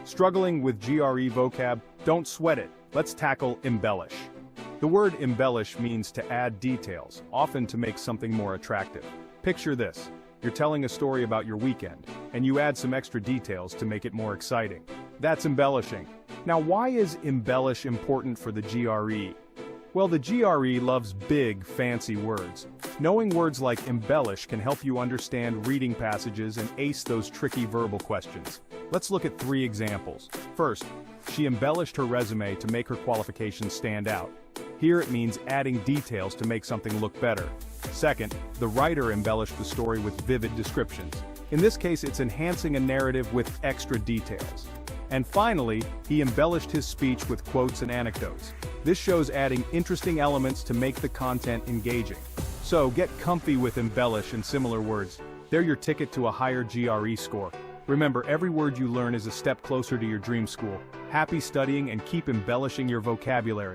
Struggling with GRE vocab? Don't sweat it. Let's tackle embellish. The word embellish means to add details, often to make something more attractive. Picture this. You're telling a story about your weekend, and you add some extra details to make it more exciting. That's embellishing. Now, why is embellish important for the GRE? Well, the GRE loves big, fancy words. Knowing words like embellish can help you understand reading passages and ace those tricky verbal questions. Let's look at 3 examples. First, she embellished her resume to make her qualifications stand out. Here it means adding details to make something look better. Second, the writer embellished the story with vivid descriptions. In this case, it's enhancing a narrative with extra details. And finally, he embellished his speech with quotes and anecdotes. This shows adding interesting elements to make the content engaging. So get comfy with embellish and similar words. They're your ticket to a higher GRE score. Remember, every word you learn is a step closer to your dream school. Happy studying and keep embellishing your vocabulary.